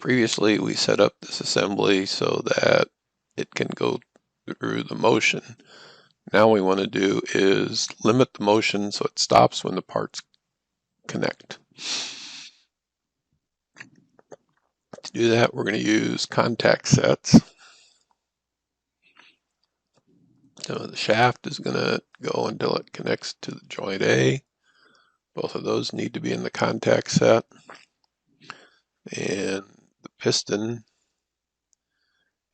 Previously, we set up this assembly so that it can go through the motion. Now we want to do is limit the motion so it stops when the parts connect. To do that, we're going to use contact sets. So the shaft is going to go until it connects to the joint A. Both of those need to be in the contact set. And the piston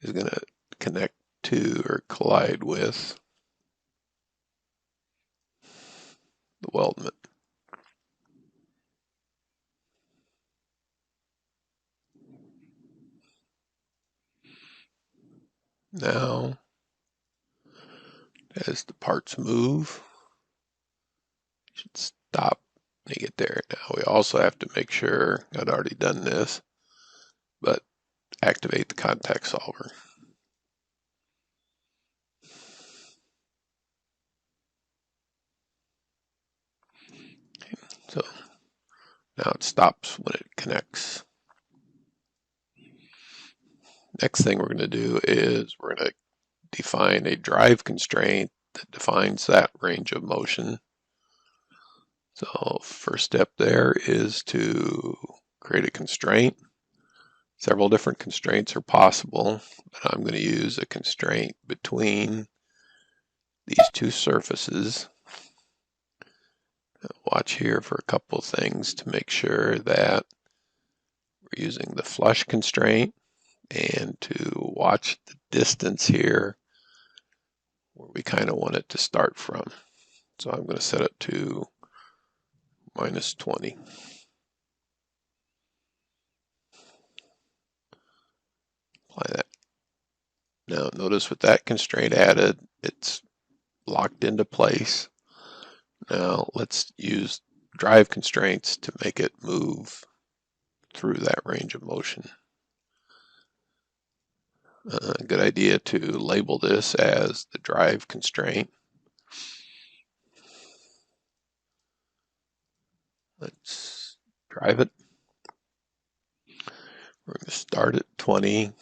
is going to connect to or collide with the weldment. Now, as the parts move, it should stop when you get there. Now we also have to make sure, I'd already done this, but activate the contact solver. So now it stops when it connects. Next thing we're going to do is we're going to define a drive constraint that defines that range of motion. So first step there is to create a constraint. Several different constraints are possible, but I'm going to use a constraint between these two surfaces. Watch here for a couple things to make sure that we're using the flush constraint, and to watch the distance here where we kind of want it to start from. So I'm going to set it to -20. Apply that. Now notice with that constraint added, it's locked into place. Now let's use drive constraints to make it move through that range of motion. Good idea to label this as the drive constraint. Let's drive it. We're going to start at 20,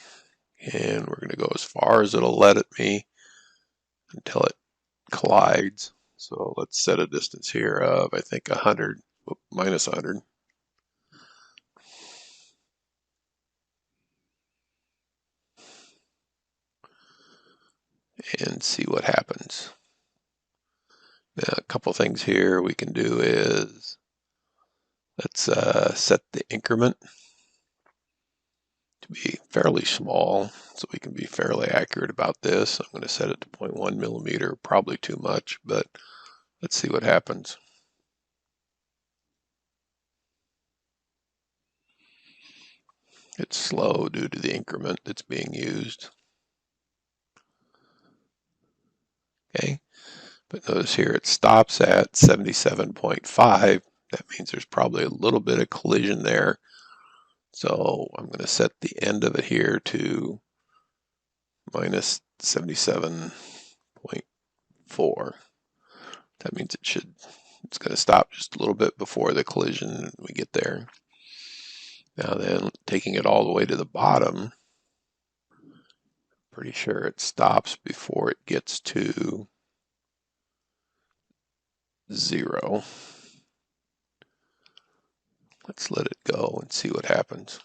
and we're going to go as far as it'll let me until it collides. So let's set a distance here of, I think, 100, minus 100. And see what happens. Now, a couple things here we can do is let's set the increment to be fairly small so we can be fairly accurate about this. I'm going to set it to 0.1 millimeter, probably too much, but let's see what happens. It's slow due to the increment that's being used. Okay, but notice here it stops at 77.5. That means there's probably a little bit of collision there. So I'm going to set the end of it here to minus 77.4. That means it's going to stop just a little bit before the collision we get there. Now then, taking it all the way to the bottom, pretty sure it stops before it gets to 0. Let's let it go and see what happens.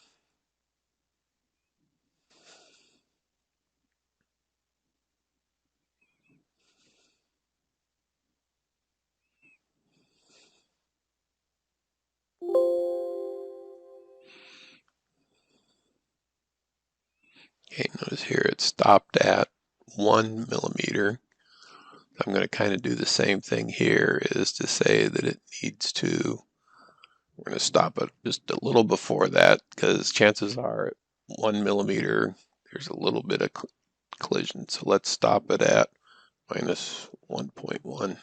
Okay, notice here it stopped at 1 millimeter. I'm going to kind of do the same thing here, is to say that it needs to, we're going to stop it just a little before that, because chances are at 1 millimeter there's a little bit of collision. So let's stop it at minus 1.1.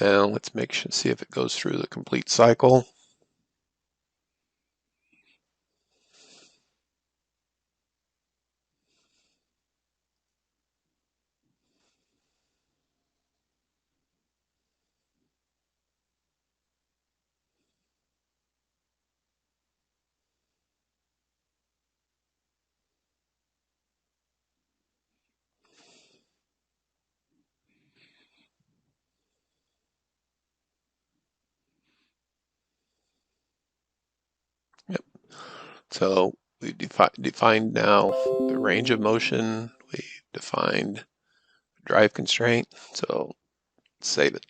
Now let's see if it goes through the complete cycle. So we defined now the range of motion. We defined drive constraint. So let's save it.